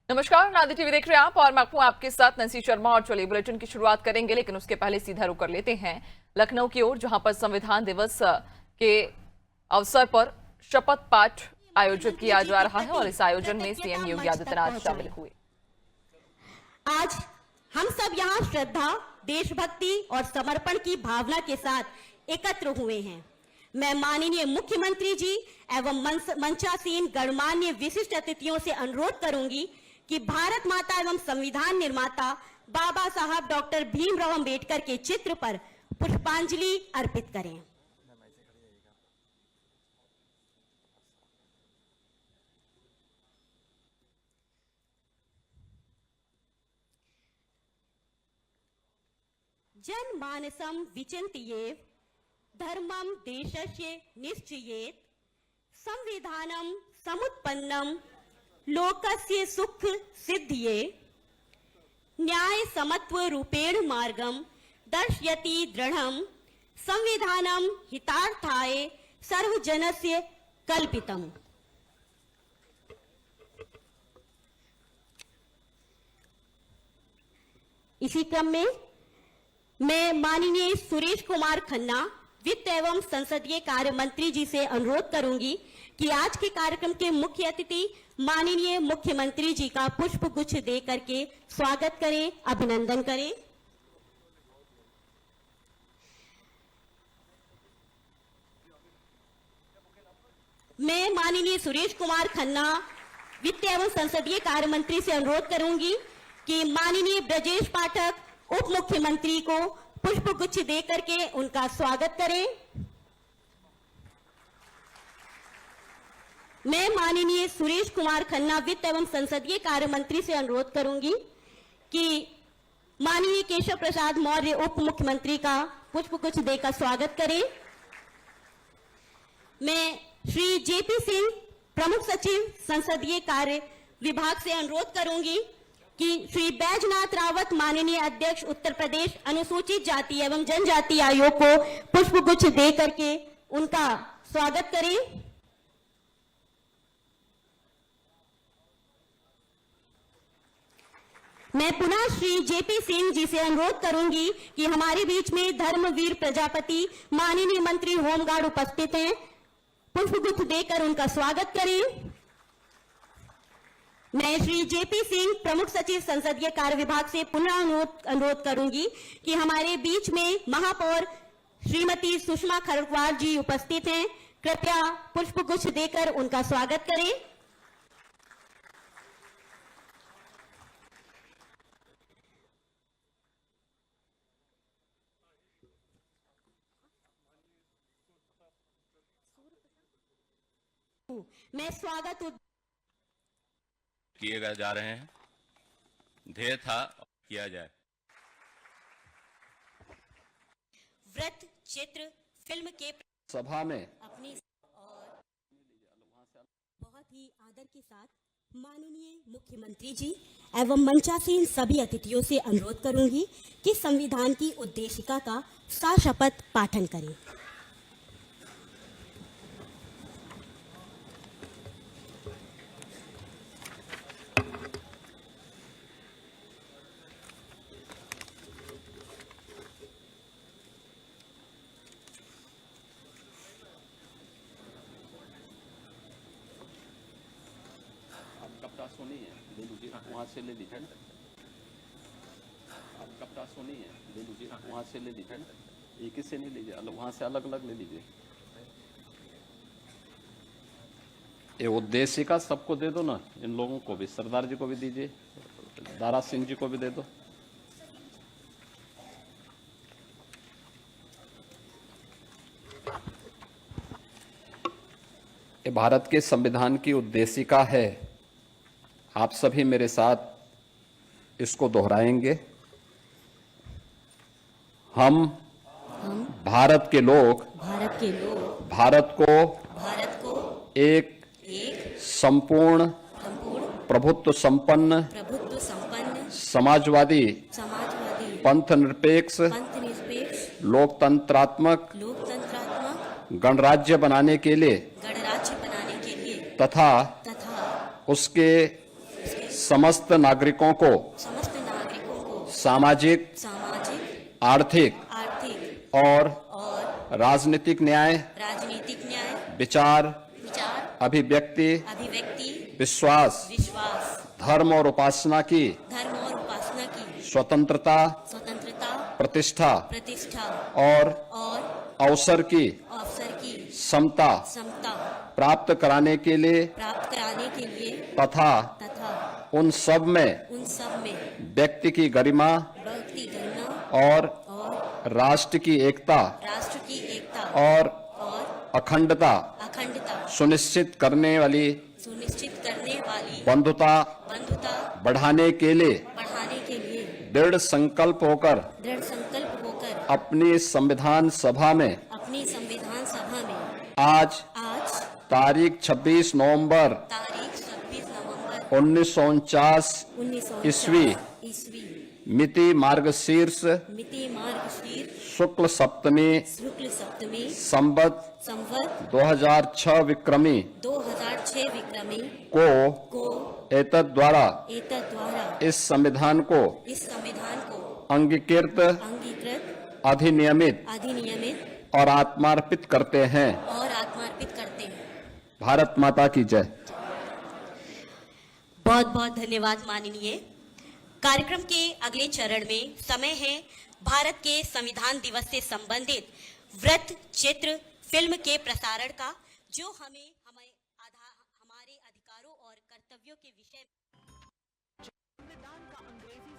नमस्कार, नादी टीवी देख रहे हैं आप और मैं हूं आपके साथ नंसी शर्मा। और चलिए बुलेटिन की शुरुआत करेंगे, लेकिन उसके पहले सीधा रुख कर लेते हैं लखनऊ की ओर, जहां पर संविधान दिवस के अवसर पर शपथ पाठ आयोजित किया जा रहा है और इस आयोजन में सीएम योगी आदित्यनाथ शामिल हुए। आज हम सब यहाँ श्रद्धा, देशभक्ति और समर्पण की भावना के साथ एकत्र हुए हैं। मैं माननीय मुख्यमंत्री जी एवं मंचासीन गणमान्य विशिष्ट अतिथियों से अनुरोध करूंगी कि भारत माता एवं संविधान निर्माता बाबा साहब डॉक्टर भीमराव अंबेडकर के चित्र पर पुष्पांजलि अर्पित करें। जनमानसं विचिन्तयेत् धर्मं देशस्य निश्चयेत् संविधानं समुत्पन्नं लोकस्य सुख सिद्धिये न्याय समत्व रूपेण मार्गं दर्शयति दृढं संविधानं हितार्थाय सर्वजनस्य कल्पितम्। इसी क्रम में मैं माननीय सुरेश कुमार खन्ना वित्त एवं संसदीय कार्य मंत्री जी से अनुरोध करूंगी कि आज के कार्यक्रम के मुख्य अतिथि माननीय मुख्यमंत्री जी का पुष्प गुच्छ दे करके स्वागत करें, अभिनंदन करें। मैं माननीय सुरेश कुमार खन्ना वित्त एवं संसदीय कार्य मंत्री से अनुरोध करूंगी कि माननीय ब्रजेश पाठक उप मुख्यमंत्री को पुष्प गुच्छ दे करके उनका स्वागत करें। मैं माननीय सुरेश कुमार खन्ना वित्त एवं संसदीय कार्य मंत्री से अनुरोध करूंगी कि माननीय केशव प्रसाद मौर्य उप मुख्यमंत्री का पुष्प गुच्छ देकर स्वागत करें। मैं श्री जेपी सिंह प्रमुख सचिव संसदीय कार्य विभाग से अनुरोध करूंगी कि श्री बैजनाथ रावत माननीय अध्यक्ष उत्तर प्रदेश अनुसूचित जाति एवं जनजाति आयोग को पुष्प गुच्छ दे करके उनका स्वागत करें। मैं पुनः श्री जेपी सिंह जी से अनुरोध करूंगी कि हमारे बीच में धर्मवीर प्रजापति माननीय मंत्री होमगार्ड उपस्थित हैं, पुष्प गुच्छ देकर उनका स्वागत करें। मैं श्री जेपी सिंह प्रमुख सचिव संसदीय कार्य विभाग से पुनः अनुरोध करूंगी कि हमारे बीच में महापौर श्रीमती सुषमा खरवार जी उपस्थित हैं, कृपया पुष्प गुच्छ देकर उनका स्वागत करें। मैं स्वागत किए जा रहे हैं, ध्येय था किया जाए। व्रत चित्र फिल्म के सभा में अपनी और बहुत ही आदर के साथ माननीय मुख्यमंत्री जी एवं मंचासीन सभी अतिथियों से अनुरोध करूंगी कि संविधान की उद्देशिका का सशपथ पाठन करें। सोनी है, ले लीजिए, वहाँ से ले लीजिए। आप कपड़ा सोनी है, ले लीजिए, वहाँ से ले लीजिए। एक ही से नहीं लीजिए, वहाँ से अलग अलग ले लीजिए। ये उद्देशिका सबको दे दो ना, इन लोगों को भी, सरदार जी को भी दीजिए, दारा सिंह जी को भी दे दो। ये भारत के संविधान की उद्देशिका है। आप सभी मेरे साथ इसको दोहराएंगे। हम भारत के लोग भारत को एक संपूर्ण प्रभुत्व संपन्न समाजवादी पंथ निरपेक्ष लोकतंत्रात्मक गणराज्य बनाने के लिए तथा उसके समस्त नागरिकों को सामाजिक, आर्थिक और राजनीतिक न्याय, विचार, अभिव्यक्ति, विश्वास, धर्म और उपासना की स्वतंत्रता, प्रतिष्ठा और अवसर की समता प्राप्त कराने के लिए तथा उन सब में व्यक्ति की गरिमा और राष्ट्र की एकता और अखंडता सुनिश्चित करने वाली बंधुता बढ़ाने के लिए दृढ़ संकल्प होकर अपनी संविधान सभा में आज तारीख 26 नवंबर 1949 ईस्वी मिति मार्गशीर्ष शुक्ल सप्तमी संवत 2006 विक्रमी को एतद द्वारा इस संविधान को अंगीकृत अधिनियमित और आत्मार्पित करते हैं। भारत माता की जय। बहुत बहुत धन्यवाद माननीय। कार्यक्रम के अगले चरण में समय है भारत के संविधान दिवस से संबंधित वृत्त चित्र फिल्म के प्रसारण का, जो हमें हमारे अधिकारों और कर्तव्यों के विषय संविधान का अंग्रेजी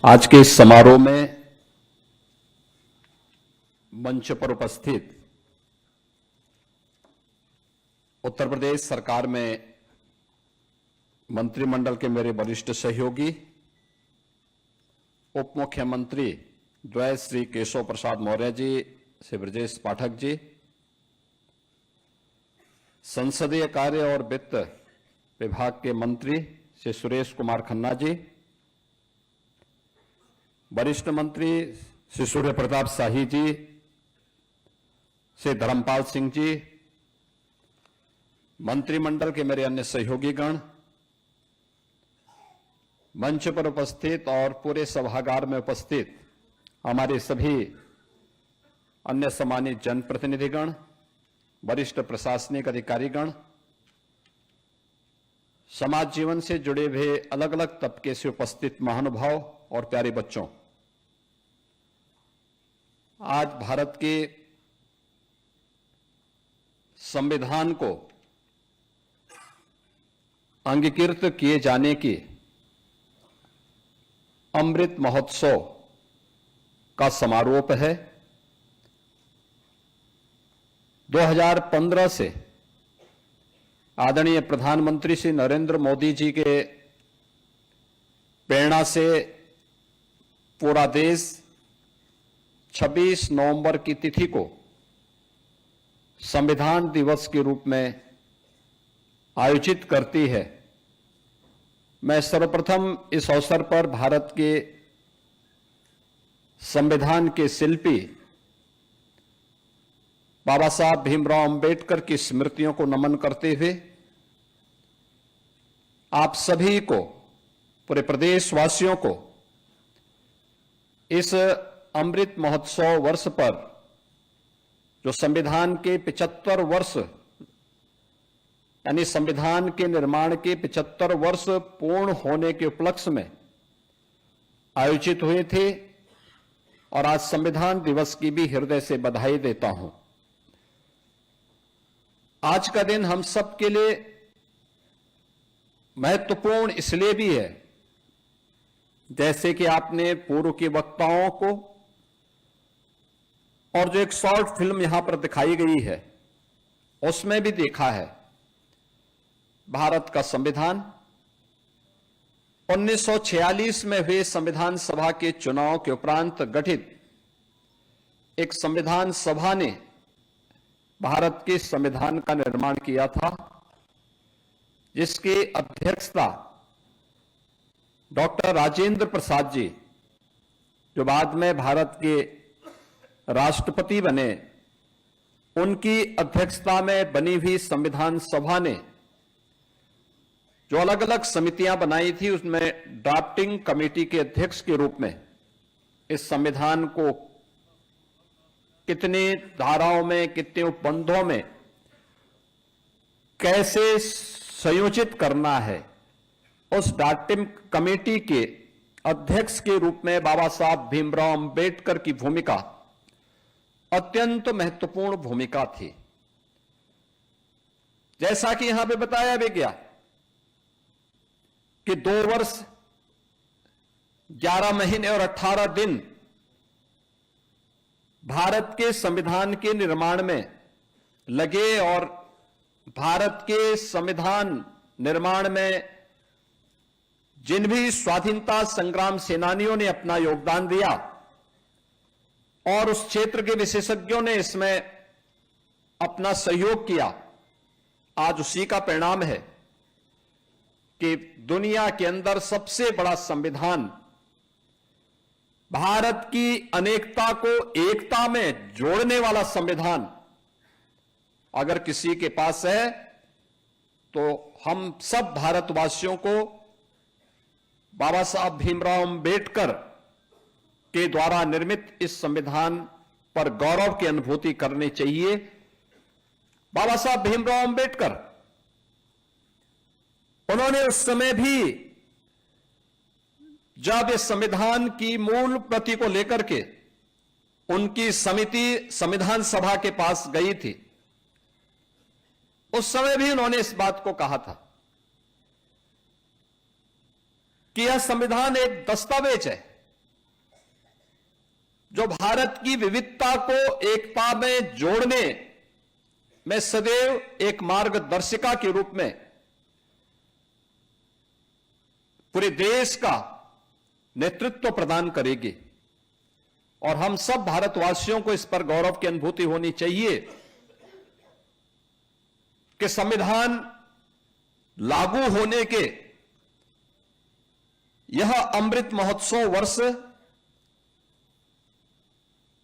आज के इस समारोह में मंच पर उपस्थित उत्तर प्रदेश सरकार में मंत्रिमंडल के मेरे वरिष्ठ सहयोगी उप मुख्यमंत्री द्वय श्री केशव प्रसाद मौर्य जी, श्री ब्रजेश पाठक जी, संसदीय कार्य और वित्त विभाग के मंत्री श्री सुरेश कुमार खन्ना जी, वरिष्ठ मंत्री श्री सूर्य प्रताप शाही जी, श्री धर्मपाल सिंह जी, मंत्रिमंडल के मेरे अन्य सहयोगीगण, मंच पर उपस्थित और पूरे सभागार में उपस्थित हमारे सभी अन्य सम्मानित जनप्रतिनिधिगण, वरिष्ठ प्रशासनिक अधिकारीगण, समाज जीवन से जुड़े हुए अलग अलग तबके से उपस्थित महानुभाव और प्यारे बच्चों, आज भारत के संविधान को अंगीकृत किए जाने की अमृत महोत्सव का समारोह है। 2015 से आदरणीय प्रधानमंत्री श्री नरेंद्र मोदी जी के प्रेरणा से पूरा देश 26 नवंबर की तिथि को संविधान दिवस के रूप में आयोजित करती है। मैं सर्वप्रथम इस अवसर पर भारत के संविधान के शिल्पी बाबा साहब भीमराव अंबेडकर की स्मृतियों को नमन करते हुए आप सभी को, पूरे प्रदेशवासियों को इस अमृत महोत्सव वर्ष पर, जो संविधान के 75 वर्ष यानी संविधान के निर्माण के 75 वर्ष पूर्ण होने के उपलक्ष्य में आयोजित हुए थे, और आज संविधान दिवस की भी हृदय से बधाई देता हूं। आज का दिन हम सब के लिए महत्वपूर्ण इसलिए भी है, जैसे कि आपने पूर्व के वक्ताओं को और जो एक शॉर्ट फिल्म यहां पर दिखाई गई है उसमें भी देखा है। भारत का संविधान 1946 में हुए संविधान सभा के चुनाव के उपरांत गठित एक संविधान सभा ने भारत के संविधान का निर्माण किया था, जिसकी अध्यक्षता डॉक्टर राजेंद्र प्रसाद जी, जो बाद में भारत के राष्ट्रपति बने, उनकी अध्यक्षता में बनी हुई संविधान सभा ने जो अलग अलग समितियां बनाई थी, उसमें ड्राफ्टिंग कमेटी के अध्यक्ष के रूप में इस संविधान को कितनी धाराओं में, कितने उपबंधों में कैसे संयोजित करना है, उस ड्राफ्टिंग कमेटी के अध्यक्ष के रूप में बाबा साहब भीमराव अंबेडकर की भूमिका अत्यंत महत्वपूर्ण भूमिका थी। जैसा कि यहां पे बताया भी गया कि 2 वर्ष 11 महीने और 18 दिन भारत के संविधान के निर्माण में लगे और भारत के संविधान निर्माण में जिन भी स्वाधीनता संग्राम सेनानियों ने अपना योगदान दिया और उस क्षेत्र के विशेषज्ञों ने इसमें अपना सहयोग किया, आज उसी का परिणाम है कि दुनिया के अंदर सबसे बड़ा संविधान, भारत की अनेकता को एकता में जोड़ने वाला संविधान अगर किसी के पास है तो हम सब भारतवासियों को बाबा साहब भीमराव अंबेडकर के द्वारा निर्मित इस संविधान पर गौरव की अनुभूति करनी चाहिए। बाबा साहब भीमराव अंबेडकर, उन्होंने उस समय भी जब इस संविधान की मूल प्रति को लेकर के उनकी समिति संविधान सभा के पास गई थी, उस समय भी उन्होंने इस बात को कहा था कि यह संविधान एक दस्तावेज है जो भारत की विविधता को एकता में जोड़ने में सदैव एक मार्गदर्शिका के रूप में पूरे देश का नेतृत्व प्रदान करेगी। और हम सब भारतवासियों को इस पर गौरव की अनुभूति होनी चाहिए कि संविधान लागू होने के यह अमृत महोत्सव वर्ष